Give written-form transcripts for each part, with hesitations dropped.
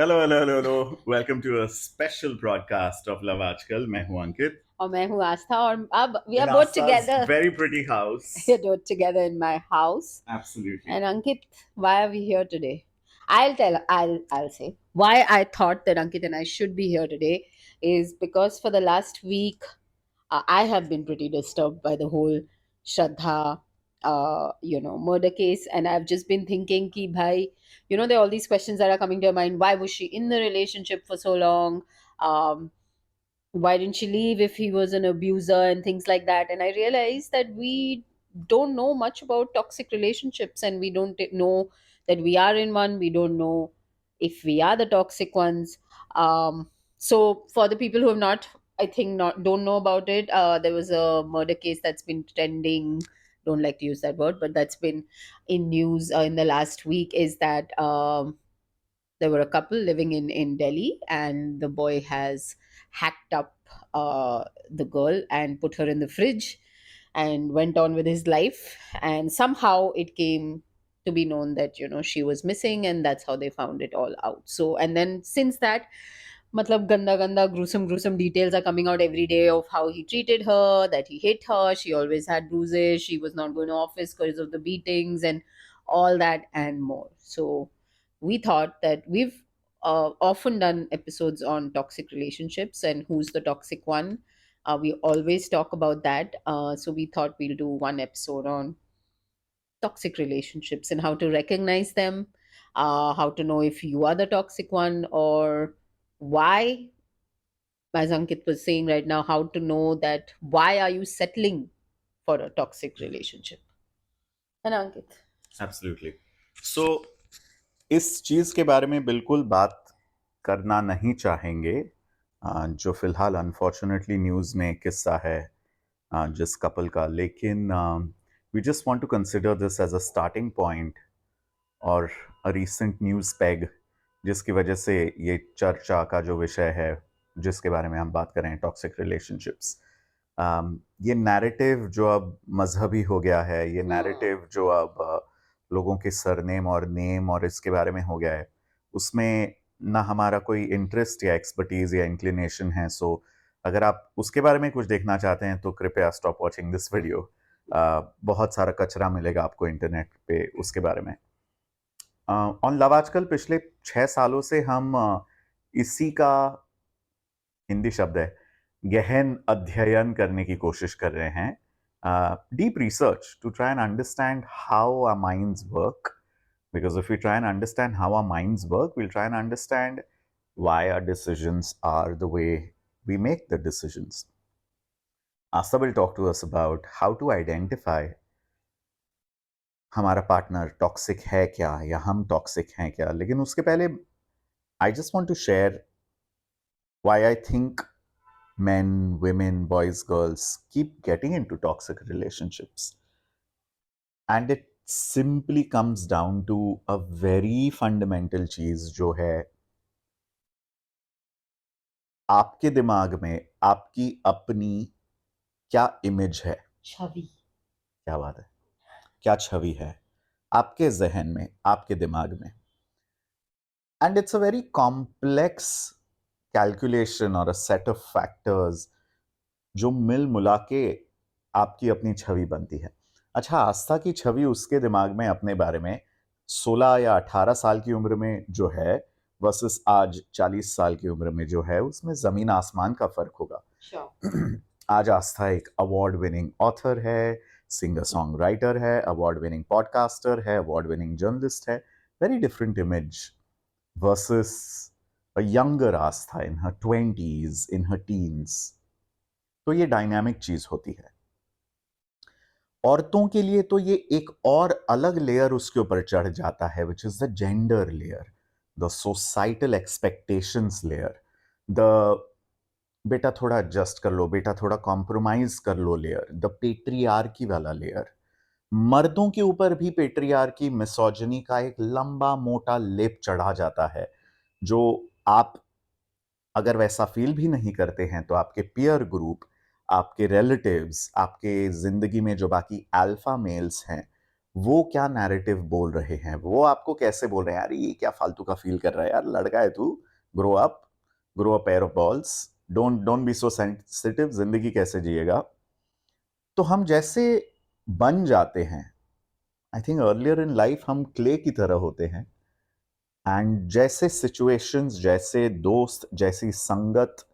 Hello hello hello hello welcome to a special broadcast of love Aajkal. मैं हूं अंकित और मैं हूँ आस्था और अब we in are both आस्था's together. very pretty house. We are both together in my house. Absolutely. And Ankit, why are we here today? I'll say why I thought that Ankit and I should be here today is because for the last week I have been pretty disturbed by the whole Shraddha murder case, and I've just been thinking ki bhai, there are all these questions that are coming to your mind. Why was she in the relationship for so long? um why didn't she leave if he was an abuser and things like that. And I realized that we don't know much about toxic relationships, and we don't know that we are in one. We don't know if we are the toxic ones. So for the people who have not, I think, not don't know about it, there was a murder case that's been trending. Don't like to use that word, but that's been in news in the last week. Is that there were a couple living in Delhi, and the boy has hacked up the girl and put her in the fridge and went on with his life. And somehow it came to be known that she was missing, and that's how they found it all out. So, and then since that, matlab ganda ganda gruesome details are coming out every day of how he treated her, that he hit her, she always had bruises, she was not going to office because of the beatings and all that and more. So we thought that we've often done episodes on toxic relationships and who's the toxic one. We always talk about that. So we thought we'll do one episode on toxic relationships and how to recognize them, how to know if you are the toxic one, or why, as Ankit was saying right now, how to know that why are you settling for a toxic relationship. And Ankit. Absolutely. So इस चीज के बारे में बिल्कुल बात करना नहीं चाहेंगे, जो फिलहाल अनफॉर्चुनेटली न्यूज में किस्सा है जिस कपल का, लेकिन we just want to consider this as a starting point और अ रीसेंट न्यूज़ पैग, जिसकी वजह से ये चर्चा का जो विषय है जिसके बारे में हम बात कर रहे हैं, टॉक्सिक रिलेशनशिप्स, ये नैरेटिव जो अब मजहबी हो गया है, ये नैरेटिव जो अब लोगों के सरनेम और नेम और इसके बारे में हो गया है, उसमें ना हमारा कोई इंटरेस्ट या एक्सपर्टीज या इंक्लिनेशन है। सो अगर आप उसके बारे में कुछ देखना चाहते हैं तो कृपया स्टॉप वॉचिंग दिस वीडियो। बहुत सारा कचरा मिलेगा आपको इंटरनेट पे उसके बारे में। ऑन लव आजकल पिछले 6 सालों से हम इसी का, हिंदी शब्द है, गहन अध्ययन करने की कोशिश कर रहे हैं, deep research to try and understand how our minds work, because if we try and understand how our minds work, we'll try and understand why our decisions are the way we make the decisions. Asta will talk to us about how to identify हमारा partner toxic है क्या या हम toxic हैं क्या। लेकिन उसके पहले I just want to share why I think men, women, boys, girls keep getting into toxic relationships. And it simply comes down to a very fundamental चीज जो है आपके दिमाग में आपकी अपनी क्या इमेज है। छवि। क्या बात है, क्या छवि है आपके जहन में, आपके दिमाग में। And it's a very complex calculation और अ सेट ऑफ फैक्टर्स जो मिल मुला के आपकी अपनी छवि बनती है। अच्छा, आस्था की छवि उसके दिमाग में अपने बारे में 16 या 18 साल की उम्र में जो है वर्सेस आज 40 साल की उम्र में जो है, उसमें जमीन आसमान का फर्क होगा। Sure. आज आस्था एक अवार्ड विनिंग ऑथर है, सिंगर सॉन्ग राइटर है, अवार्ड विनिंग पॉडकास्टर है, अवार्ड विनिंग जर्नलिस्ट है। Very different image versus a younger Aastha in her 20s, in her teens. तो ये डायनामिक चीज होती है। औरतों के लिए तो ये एक और अलग लेयर उसके ऊपर चढ़ जाता है, which is the gender layer, the societal expectations layer, the बेटा थोड़ा एडजस्ट कर लो, बेटा थोड़ा कॉम्प्रोमाइज कर लो लेयर, द पेट्रियार्की वाला लेयर। मर्दों के ऊपर भी पेट्रियार्की, मिसोजिनी का एक लंबा मोटा लेप चढ़ा जाता है, जो आप अगर वैसा फील भी नहीं करते हैं तो आपके पीयर ग्रुप, आपके रिलेटिव्स, आपके जिंदगी में जो बाकी अल्फा मेल्स हैं, वो क्या नैरेटिव बोल रहे हैं, वो आपको कैसे बोल रहे हैं, यार ये क्या फालतू का फील कर रहा है, यार लड़का है तू, grow up, grow a pair of balls, don't don't be so sensitive, जिंदगी कैसे जिएगा। तो हम जैसे बन जाते हैं, I think earlier in life हम क्ले की तरह होते हैं, एंड जैसे सिचुएशंस, जैसे दोस्त, जैसी संगत,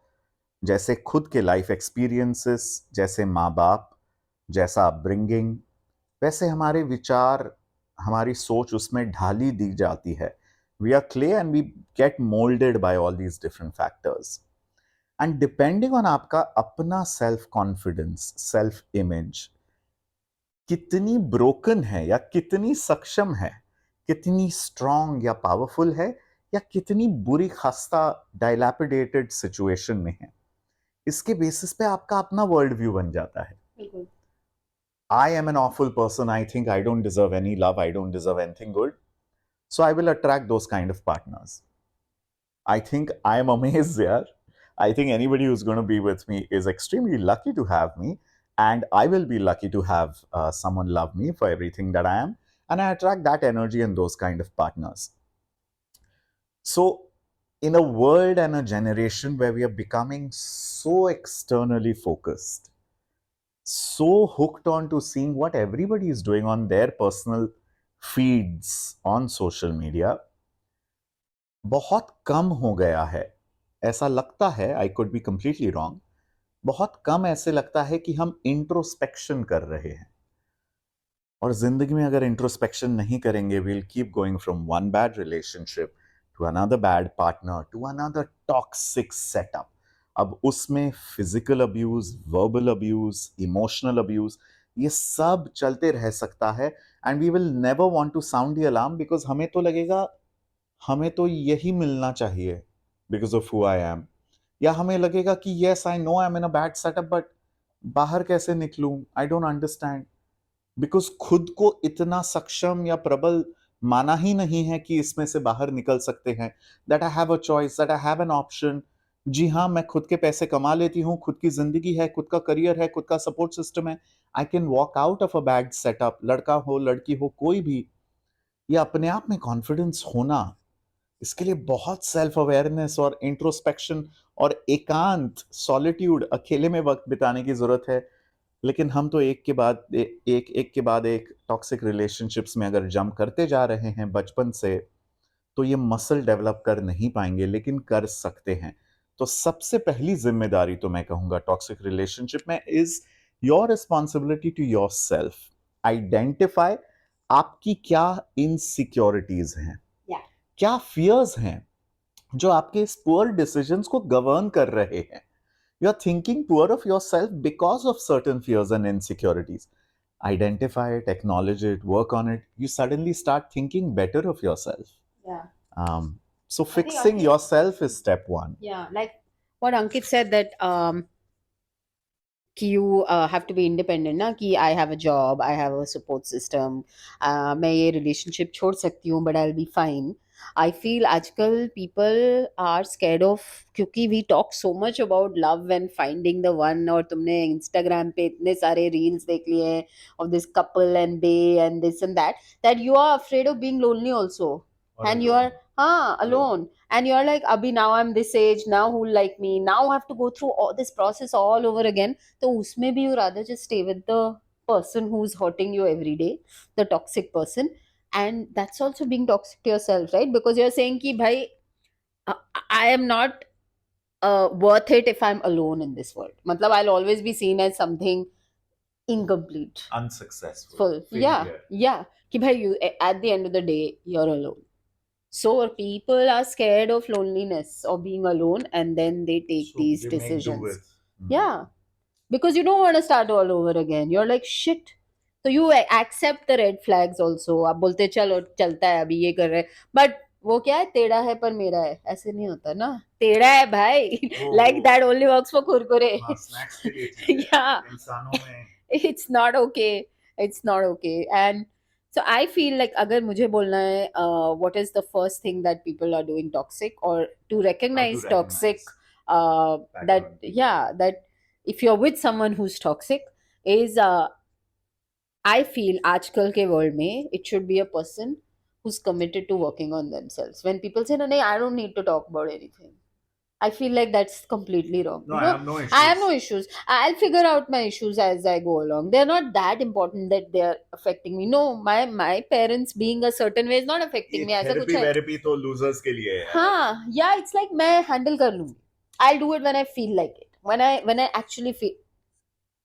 जैसे खुद के लाइफ एक्सपीरियंसेस, जैसे माँ बाप, जैसा अपब्रिंगिंग, वैसे हमारे विचार, हमारी सोच उसमें ढाली दी जाती है। We are clay and we get moulded by all these different factors, and depending on आपका अपना सेल्फ कॉन्फिडेंस, सेल्फ इमेज कितनी ब्रोकन है या कितनी सक्षम है, कितनी स्ट्रांग या पावरफुल है, या कितनी बुरी खस्ता डायलैपिडेटेड सिचुएशन में है, इसके बेसिस पे आपका अपना वर्ल्ड व्यू बन जाता है। बिल्कुल। I am an awful person. I think I don't deserve any love. I don't deserve anything good. So I will attract those kind of partners. I think I am amazed there. I think anybody who's going to be with me is extremely lucky to have me. And I will be lucky to have someone love me for everything that I am. And I attract that energy and those kind of partners. So, in a world and a generation where we are becoming so externally focused, so hooked on to seeing what everybody is doing on their personal feeds on social media, बहुत कम हो गया है, ऐसा लगता है, I could be completely wrong, बहुत कम ऐसे लगता है कि हम इंट्रोस्पेक्शन कर रहे हैं। और जिंदगी में अगर इंट्रोस्पेक्शन नहीं करेंगे, we'll keep going from one bad relationship to another bad partner to another toxic setup. अब उसमें physical abuse, verbal abuse, emotional abuse, ये सब चलते रह सकता है, and we will never want to sound the alarm, because हमें तो लगेगा हमें तो यही मिलना चाहिए because of who I am, या हमें लगेगा कि yes I know I am in a bad setup, but बाहर कैसे निकलूं, आई डोंट अंडरस्टैंड, बिकॉज खुद को इतना सक्षम या प्रबल माना ही नहीं है कि इसमें से बाहर निकल सकते हैं, that I have a choice, that I have an option. जी हाँ, मैं खुद के पैसे कमा लेती हूँ, खुद की जिंदगी है, खुद का करियर है, खुद का सपोर्ट सिस्टम है, I can walk out of a bad setup, लड़का हो लड़की हो कोई भी। ये अपने आप में कॉन्फिडेंस होना, इसके लिए बहुत सेल्फ अवेयरनेस और इंट्रोस्पेक्शन और एकांत, सॉलिट्यूड, अकेले में वक्त बिताने की जरूरत है। लेकिन हम तो एक के बाद एक टॉक्सिक रिलेशनशिप्स में अगर जंप करते जा रहे हैं बचपन से, तो ये मसल डेवलप कर नहीं पाएंगे, लेकिन कर सकते हैं। तो सबसे पहली जिम्मेदारी तो मैं कहूंगा टॉक्सिक रिलेशनशिप में is your responsibility to your self. Identify आपकी क्या इनसिक्योरिटीज हैं, क्या फियर्स हैं जो आपके इस पुअर डिसीजंस को गवर्न कर रहे हैं। You are thinking poor of your self because of certain fears and insecurities. Identify it, acknowledge it, work on it. You suddenly start thinking better of yourself. Yeah. Um, so I think fixing Ankit, yourself is step one. yeah, like what Ankit said that कि you have to be independent ना, कि I have a job, I have a support system, मैं ये relationship छोड़ सकती हूँ but I'll be fine. I feel आजकल people are scared of, क्योंकि we talk so much about love and finding the one, और तुमने Instagram पे इतने सारे reels देख लिए हैं of this couple and they and this and that you are afraid of being lonely also. Or And you alone. are alone, and you're like abhi now I'm this age, now who'll like me, now I have to go through all this process all over again. तो उसमें भी you rather just stay with the person who's hurting you every day, the toxic person. And that's also being toxic to yourself, right? Because you're saying कि भाई uh, I am not worth it if I'm alone in this world. मतलब I'll always be seen as something incomplete, Unsuccessful. full. Yeah, Failure. yeah. कि भाई you at the end of the day you're alone. So people are scared of loneliness or being alone, and then they take So these they make do decisions. with. Yeah, because you don't want to start all over again. You're like shit. So you accept the red flags also. आप बोलते चलो चलता है अभी ये कर रहे हैं, but वो क्या है, टेढ़ा है पर मेरा है, ऐसे नहीं होता ना, टेढ़ा है भाई, like that only works for Kurkure. हाँ, स्नैक्स के लिए ठीक है, Yeah, इंसानों में it's not okay, it's not okay. And so I feel like अगर मुझे बोलना है what is the first thing that people are doing toxic, or to recognize toxic, that background. yeah, that if you're with someone who's toxic is I feel आजकल के world में it should be a person who's committed to working on themselves. When people say, no, no, I don't need to talk about anything. I feel like that's completely wrong. No, I have no I have no issues. issues. I'll figure out my issues as I go along. They're not that important that they're affecting me. No, my parents being a certain way is not affecting ये me. ऐसा कुछ therapy है. वेरेपी तो losers के लिए है यार. हाँ, yeah, it's like मैं handle कर लूंगी. I'll do it when I feel like it. When I actually feel,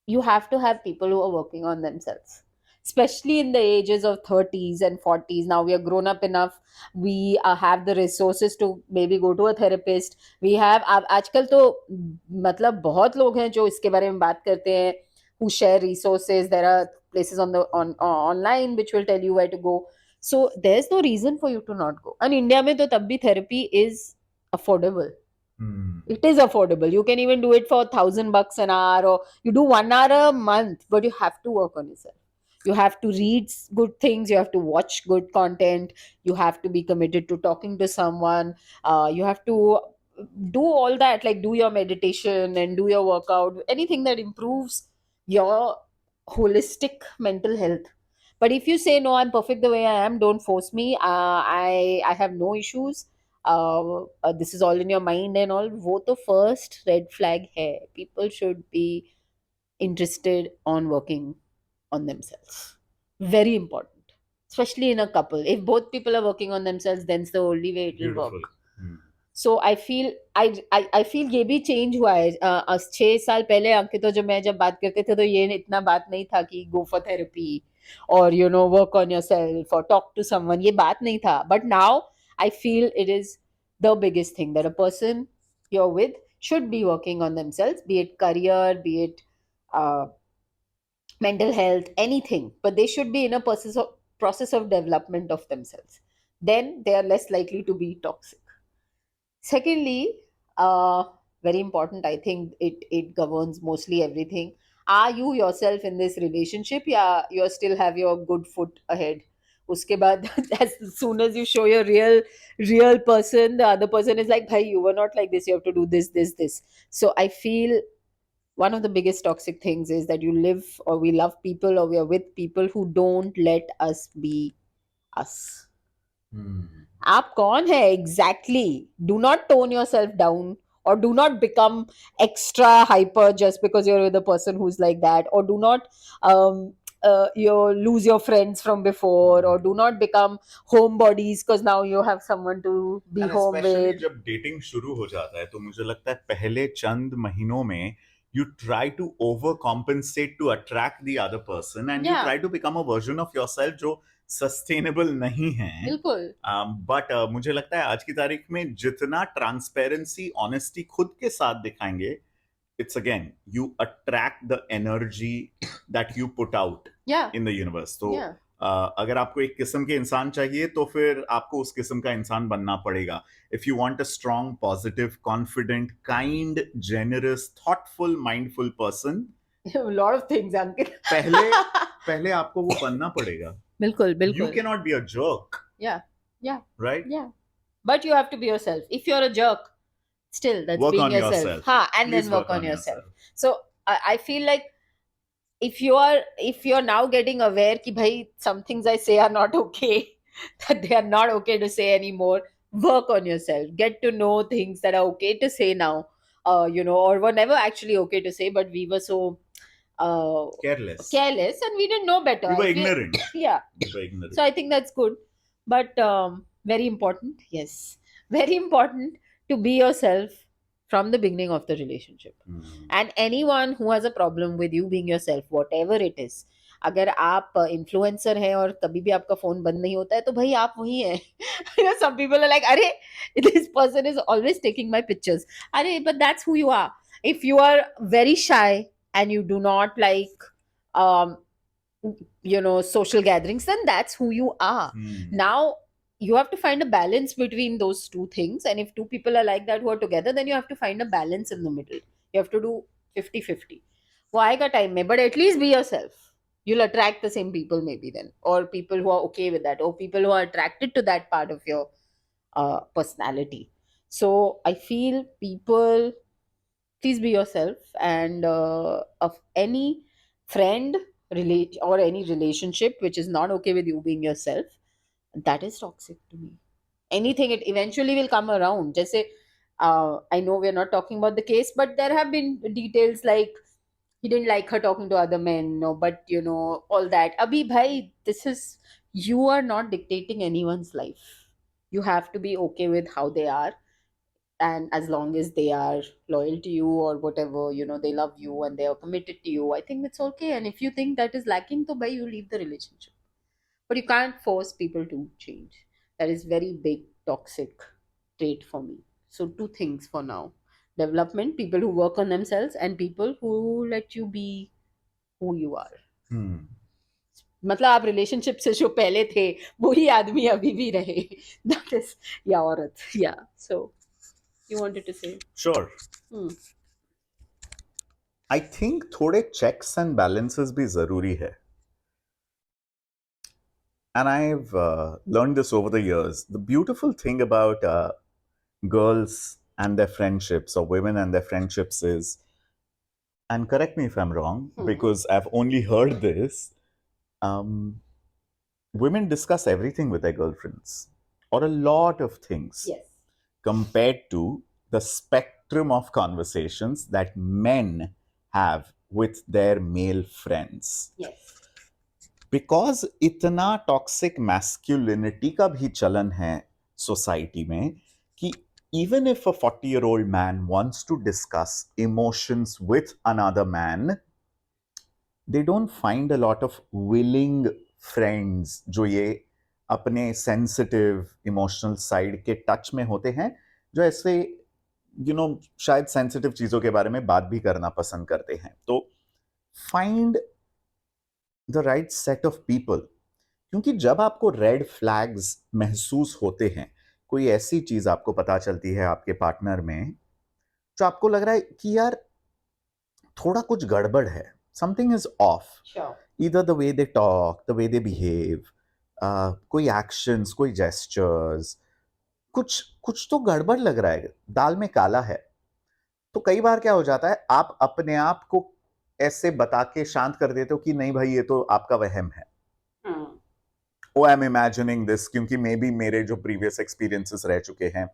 you have to have people who are working on themselves, especially in the ages of 30s and 40s. Now we are grown up enough, we have the resources to maybe go to a therapist. We have अब आजकल तो मतलब बहुत लोग हैं जो इसके बारे में बात करते हैं, who share resources. There are places on the online which will tell you where to go. So there's no reason for you to not go. And India में तो तब भी therapy is affordable. It is affordable. You can even do it for $1,000 an hour, or you do 1 hour a month, but you have to work on yourself. You have to read good things, you have to watch good content, you have to be committed to talking to someone, you have to do all that, like do your meditation and do your workout, anything that improves your holistic mental health. But if you say, no, I'm perfect the way I am, don't force me, I have no issues, this is all in your mind and all, वो तो first red flag है. People should be interested on working on themselves. Very important, especially in a couple. If both people are working on themselves, then it's the only way it will Beautiful. work. So I feel I feel ये भी change हुआ है. 6 साल पहले अंकित तो जब मैं जब बात करते थे तो ये इतना बात नहीं था कि गो फॉर थेरेपी और वर्क ऑन योर सेल्फ और टॉक टू समवन, ये बात नहीं था. But now I feel it is the biggest thing that a person you're with should be working on themselves, be it career, be it uh, mental health, anything. But they should be in a process of development of themselves. Then they are less likely to be toxic. Secondly, very important, I think it governs mostly everything. Are you yourself in this relationship? Yeah, you still have your good foot ahead. Uske baad, as soon as you show your real person, the other person is like, "Bhai, you were not like this. You have to do this, this, this." So I feel one of the biggest toxic things is that you live or we love people or we are with people who don't let us be us. आप कौन है exactly? Do not tone your self down, or do not become extra hyper just because you're with a person who's like that, or do not you lose your friends from before, or do not become homebodies because now you have someone to be And home especially with. जब dating शुरू हो जाता है तो मुझे लगता है पहले चंद महीनों में you try to overcompensate to attract the other person and you Yeah. try to become a version of yourself जो सस्टेनेबल नहीं है. बिल्कुल. बट मुझे लगता है आज की तारीख में जितना ट्रांसपेरेंसी ऑनेस्टी खुद के साथ दिखाएंगे, it's again you attract the energy that you put out Yeah. in the universe. तो Yeah. अगर आपको एक किस्म के इंसान चाहिए तो फिर आपको उस किस्म का इंसान बनना पड़ेगा. If you want a strong, positive, confident, kind, generous, thoughtful, mindful person, A lot of things, Ankit. पहले पहले आपको वो बनना पड़ेगा. बिल्कुल You बिल्कुल. cannot be a jerk, Yeah. Yeah. right? Yeah. But you have to be yourself. If you're a jerk, still that's Work being on yourself. yourself. Ha, and Please then work work on on yourself. yourself. So I feel like if you're now getting aware कि भाई some things I say are not okay, that they are not okay to say anymore, work on yourself. Get to know things that are okay to say now, or were never actually okay to say, but we were so Careless. careless and we didn't know better. We were I feel- ignorant. Yeah. We were ignorant. So I think that's good. But very important, yes, very important to be yourself from the beginning of the relationship. And anyone who has a problem with you being yourself, whatever it is, अगर आप influencer हैं और कभी भी आपका phone बंद नहीं होता है तो भाई आप वही हैं. Some people are like, अरे this person is always taking my pictures. अरे, but that's who you are. If you are very shy and you do not like um, social gatherings, then that's who you are. Now you have to find a balance between those two things, and if two people are like that who are together, then you have to find a balance in the middle. You have to do 50-50. वो आएगा time में, but at least be yourself. You'll attract the same people maybe then, or people who are okay with that, or people who are attracted to that part of your personality. So I feel people, please be yourself. And of any friend relate or any relationship which is not okay with you being yourself, that is toxic to me. Anything, it eventually will come around. Just say, I know we're not talking about the case, but there have been details like he didn't like her talking to other men, no, but all that. Abhi bhai, this is, you are not dictating anyone's life. You have to be okay with how they are, and as long as they are loyal to you or whatever, they love you and they are committed to you, I think it's okay. And if you think that is lacking, to bhai, you leave the relationship. But you can't force people to change. That is very big toxic trait for me. So two things for now: development, people who work on themselves, and people who let you be who you are. Hmm. मतलब आप relationship से जो पहले थे वही आदमी अभी भी रहे. That is, या औरत, या. So you wanted to say? Sure. Hmm. I think थोड़े checks and balances भी जरूरी है. And I've learned this over the years. The beautiful thing about girls and their friendships, or women and their friendships, is, and correct me if I'm wrong, because I've only heard this, um, women discuss everything with their girlfriends, or a lot of things, Yes. compared to the spectrum of conversations that men have with their male friends. Yes. Because इतना toxic masculinity का भी चलन है society में कि even if a 40-year-old man wants to discuss emotions with another man, they don't find a lot of willing friends जो ये अपने सेंसिटिव इमोशनल साइड के टच में होते हैं, जो ऐसे शायद सेंसिटिव चीजों के बारे में बात भी करना पसंद करते हैं. तो find the right set of people. क्योंकि जब आपको रेड फ्लैग्स महसूस होते हैं, कोई ऐसी चीज आपको पता चलती है आपके पार्टनर में जो आपको लग रहा है कि यार थोड़ा कुछ गड़बड़ है, something is of, either the way they talk, the way they behave, कोई एक्शंस, कोई जेस्चर्स, कुछ कुछ तो गड़बड़ लग रहा है, दाल में काला है. तो कई बार क्या हो जाता है, आप अपने आप को ऐसे बता के शांत कर देते हो कि नहीं भाई ये तो आपका वहम है. ओ आई एम इमेजिनिंग दिस, क्योंकि मे बी मेरे जो प्रीवियस एक्सपीरियंसेस रह चुके हैं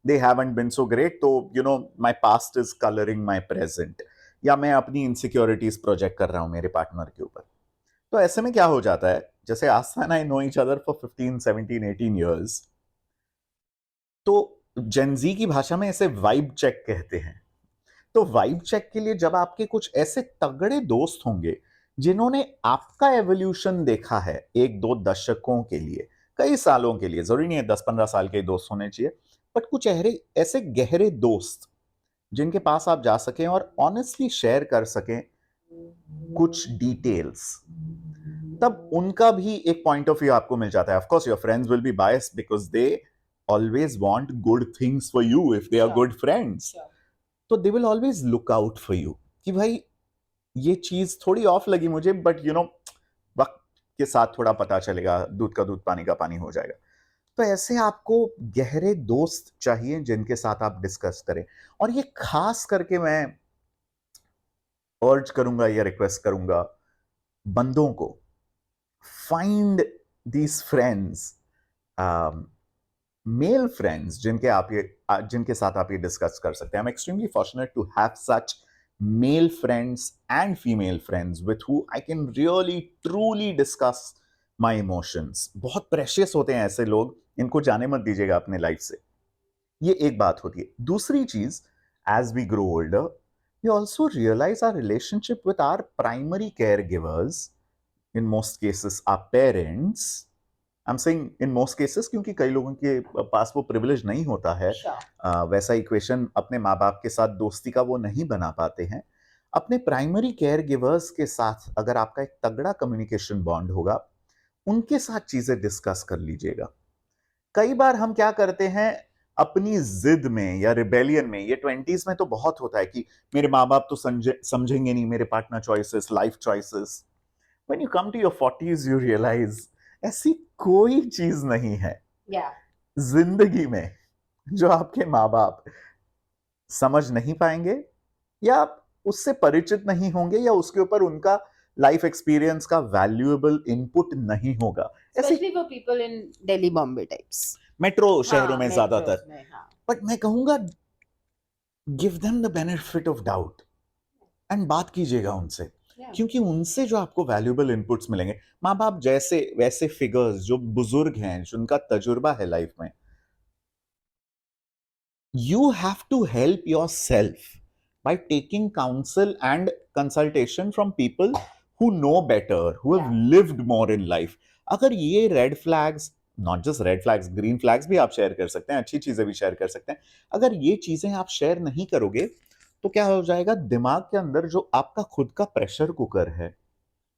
they haven't been so great, तो my past is colouring my present, या मैं अपनी इनसिक्योरिटीज प्रोजेक्ट कर रहा हूं मेरे पार्टनर के ऊपर. तो ऐसे में क्या हो जाता है, जैसे Aastha and I know each other for 15 17 18 years, तो जेनजी की भाषा में ऐसे वाइब चेक कहते हैं. तो वाइब चेक के लिए जब आपके कुछ ऐसे तगड़े दोस्त होंगे जिन्होंने आपका एवोल्यूशन देखा है, एक दो दशकों के लिए, कई सालों के लिए, जरूरी नहीं है 10-15 साल के दोस्त होने चाहिए, बट कुछ ऐसे गहरे दोस्त जिनके पास आप जा सकें और ऑनेस्टली शेयर कर सकें कुछ डिटेल्स, तब उनका भी एक पॉइंट ऑफ व्यू आपको मिल जाता है. Of course your friends will be biased because they always want good things for you if they are good friends. तो they will always look out for you कि भाई ये चीज थोड़ी ऑफ लगी मुझे, बट वक्त के साथ थोड़ा पता चलेगा, दूध का दूध पानी का पानी हो जाएगा. तो ऐसे आपको गहरे दोस्त चाहिए जिनके साथ आप डिस्कस करें. और ये खास करके मैं अर्ज करूंगा या रिक्वेस्ट करूंगा बंदों को, find these friends, male friends जिनके साथ आप ये डिस्कस कर सकते हैं. I am extremely fortunate to have such male friends and female friends with who I can really truly discuss my emotions. बहुत प्रेशियस होते हैं ऐसे लोग, इनको जाने मत दीजिएगा अपने लाइफ से. ये एक बात होती है. दूसरी चीज, as we grow older, we also realize our relationship with our primary caregivers, in most cases our parents. I'm saying in most cases क्योंकि कई लोगों के पास वो प्रिविलेज नहीं होता है, वैसा इक्वेशन अपने माँ बाप के साथ दोस्ती का वो नहीं बना पाते हैं. अपने प्राइमरी केयर गिवर्स के साथ अगर आपका एक तगड़ा कम्युनिकेशन बॉन्ड होगा, उनके साथ चीजें डिस्कस कर लीजिएगा. कई बार हम क्या करते हैं अपनी जिद में या रिबेलियन में, ये 20s में तो बहुत होता है कि मेरे माँ बाप तो समझेंगे नहीं मेरे partner choices, life choices. When you come to your 40s you realise ऐसी कोई चीज नहीं है जिंदगी में जो आपके माँ बाप समझ नहीं पाएंगे, या उससे परिचित नहीं होंगे, या उसके ऊपर उनका लाइफ एक्सपीरियंस का वैल्यूएबल इनपुट नहीं होगा। ऐसे Especially for people in Delhi, Bombay types. Metro शहरों हाँ, में metros ज्यादातर, में, हाँ. बट मैं कहूंगा give them the benefit of doubt and बात कीजिएगा उनसे, Yeah. क्योंकि उनसे जो आपको वैल्यूएबल इनपुट्स मिलेंगे, माँ बाप जैसे वैसे फिगर्स जो बुजुर्ग हैं, जिनका तजुर्बा है लाइफ में, you have to help yourself by taking counsel and consultation from people who know better, who have lived more in life. अगर ये red flags, not just red flags, green flags भी आप शेयर कर सकते हैं, अच्छी चीजें भी शेयर कर सकते हैं, अगर ये चीजें आप शेयर नहीं करोगे तो क्या हो जाएगा, दिमाग के अंदर जो आपका खुद का प्रेशर कुकर है,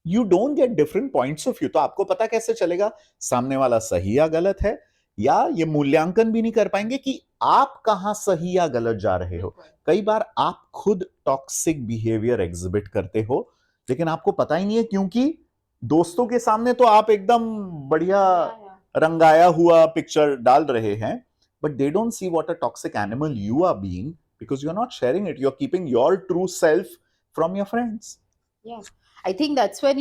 you don't get different points of view, तो आपको पता कैसे चलेगा सामने वाला सही या गलत है, या ये मूल्यांकन भी नहीं कर पाएंगे कि आप कहां सही या गलत जा रहे हो। कई बार आप खुद टॉक्सिक बिहेवियर एग्जिबिट करते हो, लेकिन आपको पता ही नहीं है, क्योंकि दोस्तों के सामने तो आप एकदम बढ़िया रंगाया हुआ पिक्चर डाल रहे हैं, but they don't see what a toxic animal you are being, because you are not sharing it, you are keeping your true self from your friends. Yeah. I think that's when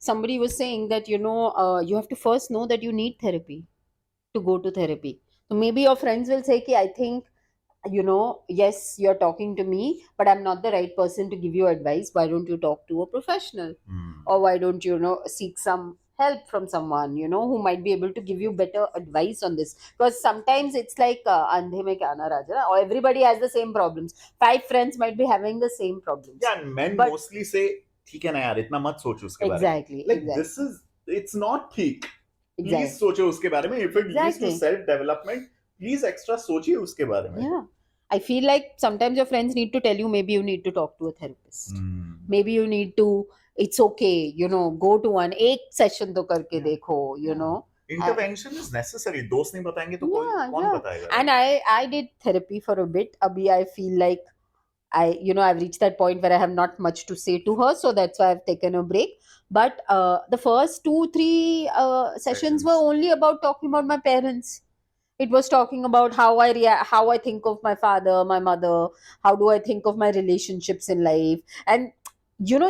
somebody was saying that, you have to first know that you need therapy to go to therapy. So maybe your friends will say, I think, yes, you're talking to me, but I'm not the right person to give you advice. Why don't you talk to a professional? Or why don't you, seek some help from someone, who might be able to give you better advice on this? Because sometimes it's like, andhe mein kya na raja, or everybody has the same problems. 5 friends might be having the same problems. Yeah, and men But mostly say, ठीक है ना यार, इतना मत सोचो उसके बारे में। exactly, Like exactly, this is, it's not ठीक। Please exactly, सोचो उसके बारे में। If it leads to exactly. self development, please extra सोचिए उसके बारे में। Yeah. I feel like sometimes your friends need to tell you, maybe you need to talk to a therapist. Maybe you need to, it's okay, go to one, एक session तो करके देखो, Intervention is necessary. दोस्त नहीं बताएंगे तो कौन बताएगा? And I did therapy for a bit. Abhi I feel like I've reached that point where I have not much to say to her, so that's why I've taken a break. But the first 2-3 sessions were only about talking about my parents. It was talking about how I react, how I think of my father, my mother, how do I think of my relationships in life, and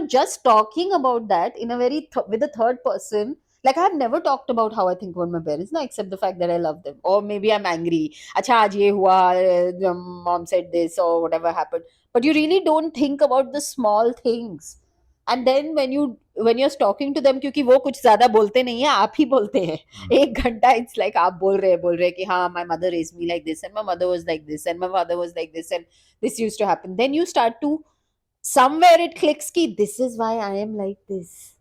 just talking about that in a very with a third person. Like, I've never talked about how I think about my parents, no, except the fact that I love them, or maybe I'm angry. Acha, aaj ye hua, mom said this, or whatever happened. But you really don't think about the small things. And then when you're talking to them, क्योंकि वो कुछ ज्यादा बोलते नहीं है, आप ही बोलते हैं 1 घंटा, it's like आप बोल रहे कि हाँ, my mother raised me like this, and my mother was like this, and my father was like this, and this used to happen. Then you start to, somewhere it clicks ki this is why I am like this,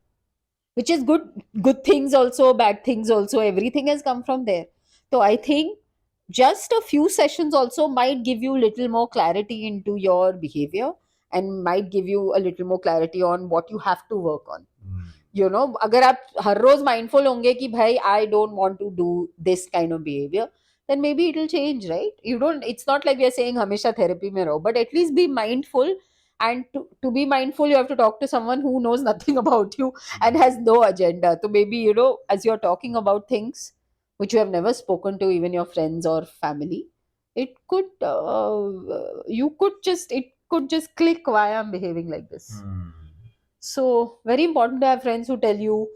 which is good things also, bad things also, everything has come from there. So I think just a few sessions also might give you little more clarity into your behavior, and might give you a little more clarity on what you have to work on. अगर आप हर रोज mindful होंगे कि भाई I don't want to do this kind of behaviour, then maybe it will change, right? You don't, it's not like we are saying हमेशा therapy में रहो, but at least be mindful. And to be mindful, you have to talk to someone who knows nothing about you and has no agenda. So maybe, as you're talking about things which you have never spoken to even your friends or family, it could it could just click why I'm behaving like this. So very important to have friends who tell you,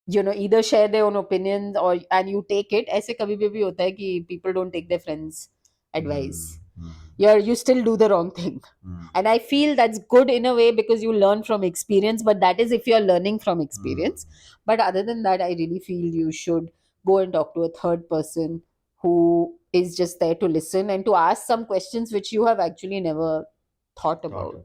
either share their own opinions, or and you take it. ऐसे कभी भी होता है कि people don't take their friends advice. You still do the wrong thing. And I feel that's good in a way, because you learn from experience, but that is if you're learning from experience. But other than that, I really feel you should go and talk to a third person who is just there to listen and to ask some questions which you have actually never thought about.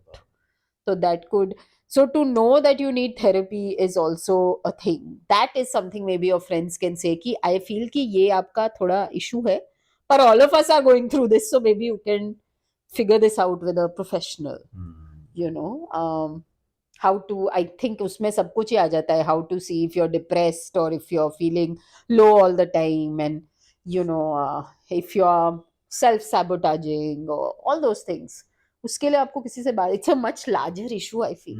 So that could, so to know that you need therapy is also a thing. That is something maybe your friends can say ki I feel ki ye aapka thoda issue hai, but all of us are going through this, so maybe you can figure this out with a professional. How to, I think उसमें सब कुछ ही आ जाता है, how to see if you're depressed or if you're feeling low all the time, and if you're self-sabotaging or all those things. उसके लिए आपको किसी से बात, it's a much larger issue, I feel.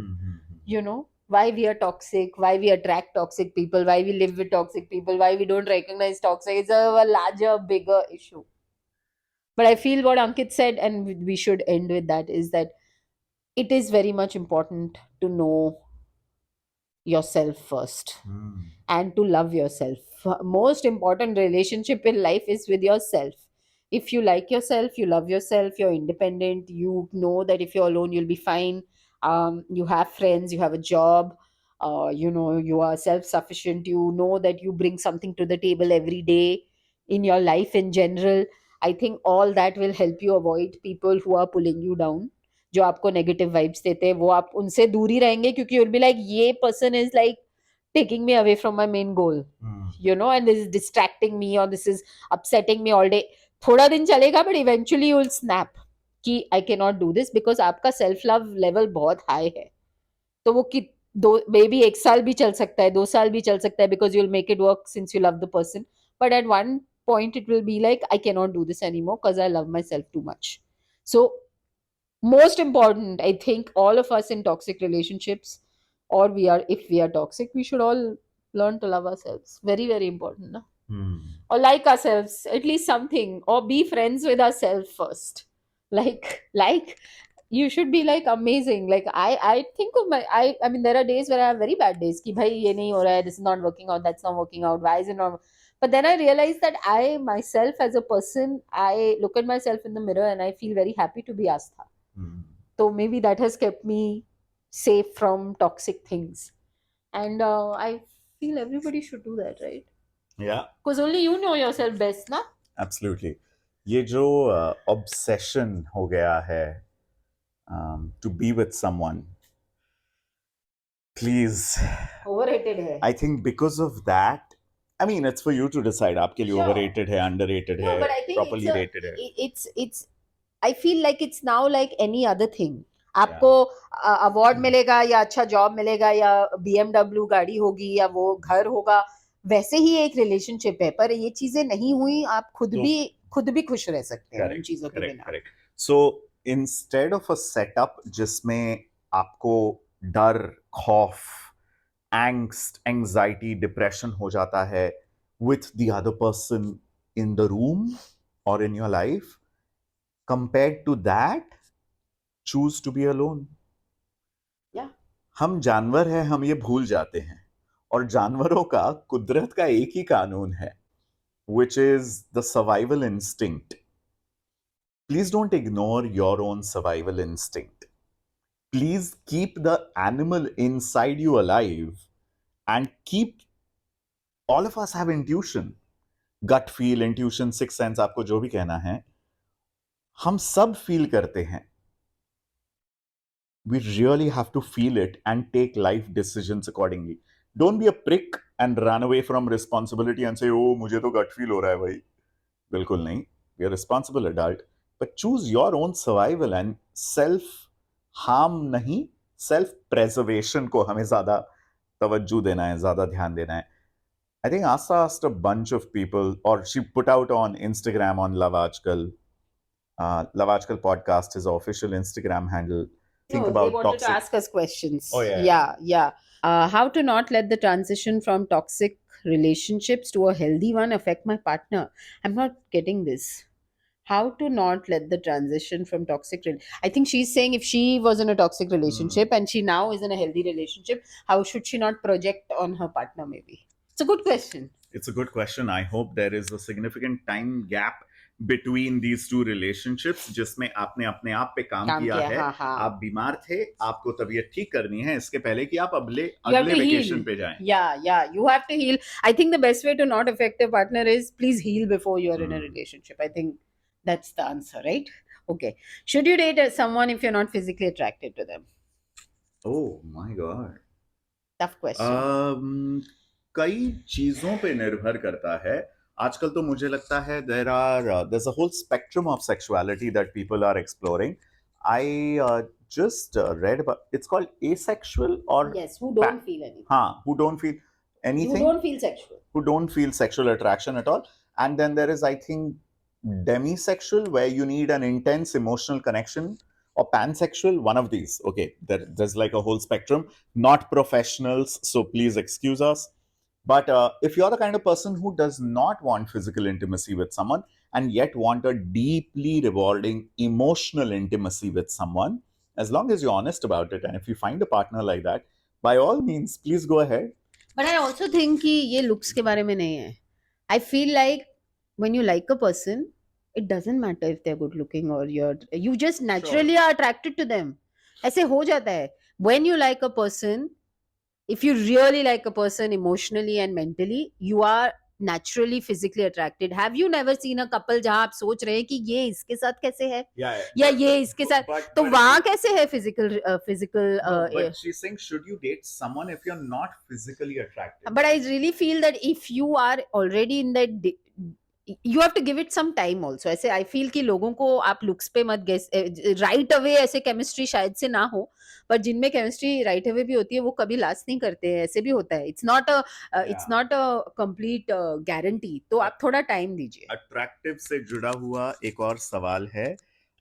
Why we are toxic, why we attract toxic people, why we live with toxic people, why we don't recognize toxic. It's a larger, bigger issue. But I feel what Ankit said, and we should end with that, is that it is very much important to know yourself first Hmm. and to love yourself. Most important relationship in life is with yourself. If you like yourself, you love yourself, you're independent, you know that if you're alone, you'll be fine. You have friends, you have a job, you are self sufficient, you know that you bring something to the table every day in your life in general. I think all that will help you avoid people who are pulling you down, जो आपको negative vibes देते हैं, वो आप उनसे दूर ही रहेंगे, क्योंकि you'll be like ये person is like taking me away from my main goal, and this is distracting me or this is upsetting me all day. थोड़ा दिन चलेगा, but eventually you will snap कि I cannot do this, because आपका self love level बहुत high है. तो वो कि दो मे बी 1 साल भी चल सकता है, 2 साल भी चल सकता है, because you'll make it work since you love the person. But at one point it will be like I cannot do this anymore because I love myself too much. So most important, I think all of us in toxic relationships, or we are if we are toxic, we should all learn to love ourselves. Very, very important, no? Or like ourselves at least something, or be friends with ourselves first. Like you should be like amazing. Like I think of I mean there are days where I have very bad days ki bhai ye nahi ho raha hai, this is not working out, that's not working out, why is it not. But then I realize that I myself as a person, I look at myself in the mirror and I feel very happy to be Astha. So maybe that has kept me safe from toxic things. And I feel everybody should do that, right? Yeah. Because only you know yourself best, na? Absolutely. ये जो obsession हो गया है to be with someone, please. Overrated hai. I think because of that, I mean, it's for you to decide. आपके लिए Sure. overrated है, underrated No, है, but I think properly rated है. it's I feel like it's now like any other thing. आपको award मिलेगा या अच्छा job मिलेगा या BMW गाड़ी होगी या वो घर होगा, वैसे ही एक रिलेशनशिप है. पर ये चीजें नहीं हुई, आप खुद भी खुश रह सकते हैं उन चीजों के बिना. Correct. So instead of a setup जिसमें आपको डर, खौफ, एंग्स्ट, एंजाइटी, डिप्रेशन हो जाता है with the other person in the room or in your life, compared to that, choose to be alone. Yeah. हम जानवर हैं, हम ये भूल जाते हैं, और जानवरों का कुदरत का एक ही कानून है, which is the survival instinct. Please don't ignore your own survival instinct. Please keep the animal inside you alive, and keep, all of us have intuition, gut feel, intuition, sixth sense, आपको जो भी कहना है, हम सब feel करते हैं. We really have to feel it and take life decisions accordingly. Don't be a prick and run away from responsibility and say, oh, मुझे तो gut feel हो रहा है भाई. बिल्कुल नहीं. Be a responsible adult, but choose your own survival and self harm नहीं, self preservation को हमें ज्यादा तवज्जो देना है, ज्यादा ध्यान देना है. I think Asa asked a bunch of people, or she put out on Instagram on Love Aaj Kal. Love Aaj Kal podcast is our official Instagram handle. Think about they wanted toxic. to ask us questions. Oh, yeah. Yeah. How to not let the transition from toxic relationships to a healthy one affect my partner? I'm not getting this. How to not let the transition from I think she's saying if she was in a toxic relationship and she now is in a healthy relationship, how should she not project on her partner? Maybe it's a good question. It's a good question. I hope there is a significant time gap between these two relationships जिसमें आपने अपने आप पे काम किया है. आप बीमार थे, आपको तबीयत ठीक करनी है इसके पहले कि आप अगले वेकेशन पे जाएं. Yeah, you have to heal. I think the best way to not affect your partner is please heal before you are in a relationship. I think that's the answer, right? Okay. Should you date someone if you're not physically attracted to them? Oh my God. Tough question. कई चीजों पे निर्भर करता है. आजकल तो मुझे लगता है there's a whole spectrum of sexuality that people are exploring. I just read about, it's called asexual, or yes, who don't feel anything. Who don't feel anything. Who don't feel sexual. Who don't feel sexual attraction at all. And then there is, I think, demisexual, where you need an intense emotional connection, or pansexual, one of these. Okay, there's like a whole spectrum. Not professionals, so please excuse us. But if you're the kind of person who does not want physical intimacy with someone and yet want a deeply rewarding emotional intimacy with someone, as long as you're honest about it, and if you find a partner like that, by all means, please go ahead. But I also think कि ये looks के बारे में नहीं है. I feel like when you like a person, it doesn't matter if they're good looking or you just naturally are attracted to them. ऐसे हो जाता है. When you like a person, if you really like a person emotionally and mentally, you are naturally physically attracted. Have you never seen a couple जहां आप सोच रहे हैं कि ये इसके साथ कैसे है या ये इसके साथ, तो वहां कैसे है physical No, but she's saying, should you date someone if you're not physically attracted? but I really feel that if you are already in that you have to give it some time also. ऐसे I feel कि लोगों को आप looks पे मत guess right away ऐसे chemistry शायद से ना हो, पर जिनमें chemistry right away भी होती है वो कभी last नहीं करते हैं, ऐसे भी होता है. It's not a complete guarantee. तो आप थोड़ा time दीजिए. Attractive से जुड़ा हुआ एक और सवाल है,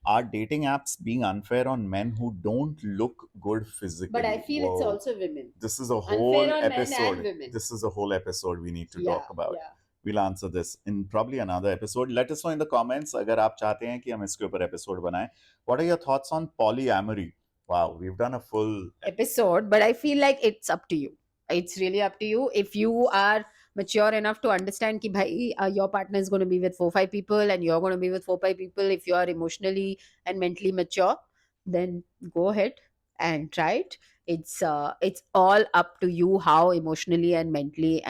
are dating apps being unfair on men who don't look good physically? But I feel it's Whoa. also women. This is a whole Unfair on men episode. and women. This is a whole episode we need to Yeah, talk about. yeah. We'll answer this in probably another episode. Let us know in the comments अगर आप चाहते हैं कि हम इसके ऊपर episode बनाएं. What are your thoughts on polyamory? Wow, we've done a full episode, but I feel like it's up to you. It's really up to you. If you are mature enough to understand ki bhai, your partner is going to be with 4-5 people and you're going to be with 4-5 people, if you are emotionally and mentally mature, then go ahead and try it. It's all up to you how emotionally and mentally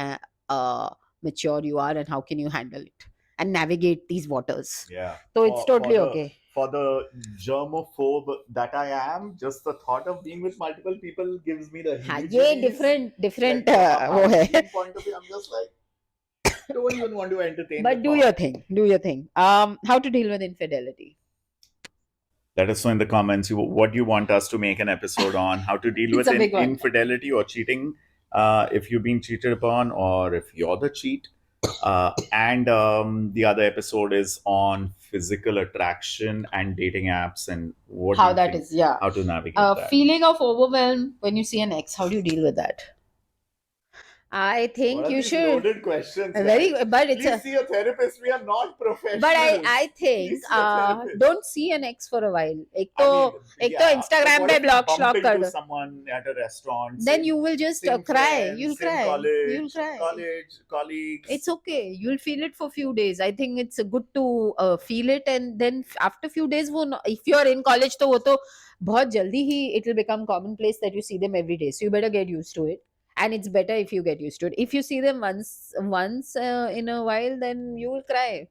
mature you are and how can you handle it and navigate these waters. Yeah. So it's totally the, okay. For the germophobe that I am, just the thought of being with multiple people gives me the हाँ, ये heebie-jeebies. different Like, वो है. hygiene point of view, I'm just like, don't even want to entertain. But the do thought. your thing. Do your thing. How to deal with infidelity? Let us know in the comments what you want us to make an episode on. How to deal It's with a big one. infidelity or cheating, if you've been cheated upon or if you're the cheat. And the other episode is on physical attraction and dating apps and what How do you that think- is, yeah. how to navigate that. Feeling of overwhelm when you see an ex. How do you deal with that? I think What are you these should. loaded questions, Very, guys? but it's Please a. see a therapist. We are not professionals. But I think Please see a therapist. don't see an ex for a while. एक I तो mean, एक तो yeah, Instagram but what पे if you block bump श्लॉक कर into दो. someone at a restaurant? Then same- you will just same cry. friends, You'll same cry. college, You'll cry. college, colleagues. It's okay. You'll feel it for few days. I think it's good to feel it, and then after few days, if you're in college, तो वो तो बहुत जल्दी ही it will become commonplace that you see them every day. So you better get used to it, and it's better if you get used to it. If you see them once in a while, then you will cry,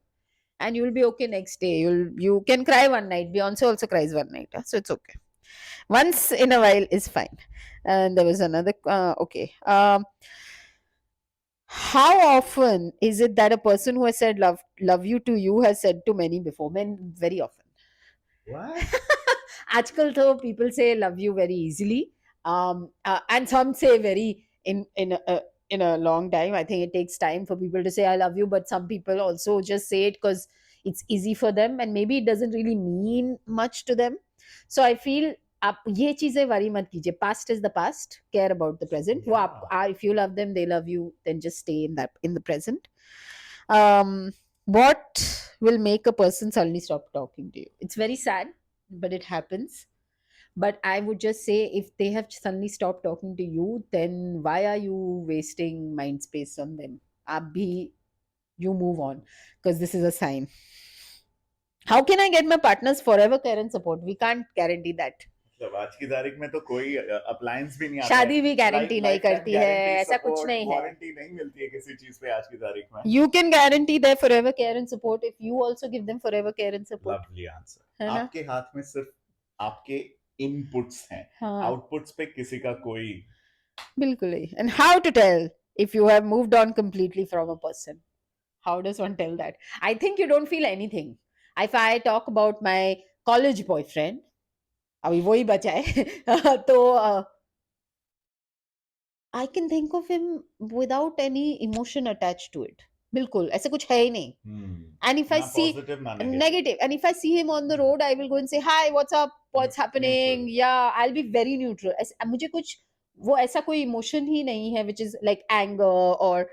and you will be okay next day. You can cry one night. Beyonce also cries one night, so it's okay. Once in a while is fine. And there was another okay. How often is it that a person who has said love you to you has said to many before? Men, very often. What? Aajkal though people say love you very easily, and some say very in a long time. I think it takes time for people to say I love you, but some people also just say it because it's easy for them, and maybe it doesn't really mean much to them. So I feel आप ये चीजें worry मत कीजिए. Past is the past. Care about the present. वो आप if you love them, they love you. Then just stay in the present. What will make a person suddenly stop talking to you? It's very sad, but it happens. But I would just say if they have suddenly stopped talking to you, then why are you wasting mind space on them? आप भी you move on, because this is a sign. How can I get my partner's forever care and support? We can't guarantee that. मतलब आज की तारीख में तो कोई appliance भी नहीं आता शादी है. भी गारंटी नहीं करती है, ऐसा कुछ नहीं है. वारंटी नहीं मिलती है किसी चीज पे आज की तारीख में. You can guarantee their forever care and support if you also give them forever care and support. Lovely answer. है ना? आपके हाथ में सिर्फ आपके इनपुट्स हैं. हाँ, आउटपुट्स पे किसी का कोई. बिल्कुल ही. And how to tell if you have moved on completely from a person? How does one tell that? I think you don't feel anything. If I talk about my college boyfriend, अभी वही बचा है तो I can think of him without any emotion attached to it. बिल्कुल ऐसा कुछ है ही नहीं. And if I ना see positive ना negative. negative, and if I see him on the road, I will go and say hi, what's up, what's happening. Neutral. Yeah, I'll be very neutral. मुझे कुछ वो ऐसा कोई emotion ही नहीं है which is like anger or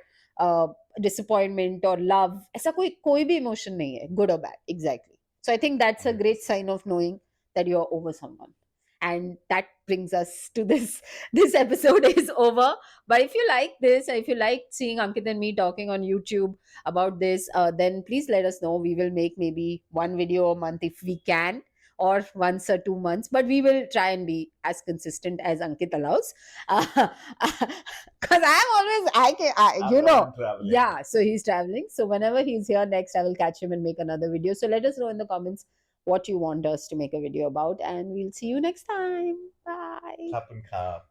disappointment or love. ऐसा कोई भी emotion नहीं है, good or bad. Exactly. So I think that's a great sign of knowing that you're over someone. And that brings us to this episode is over. But if you like this, if you like seeing Ankit and me talking on YouTube about this, then please let us know. We will make maybe one video a month if we can, or once or 2 months, but we will try and be as consistent as Ankit allows. Because I'm always, yeah, so he's traveling. So whenever he's here next, I will catch him and make another video. So let us know in the comments what you want us to make a video about, and we'll see you next time. Bye. Cup and cup.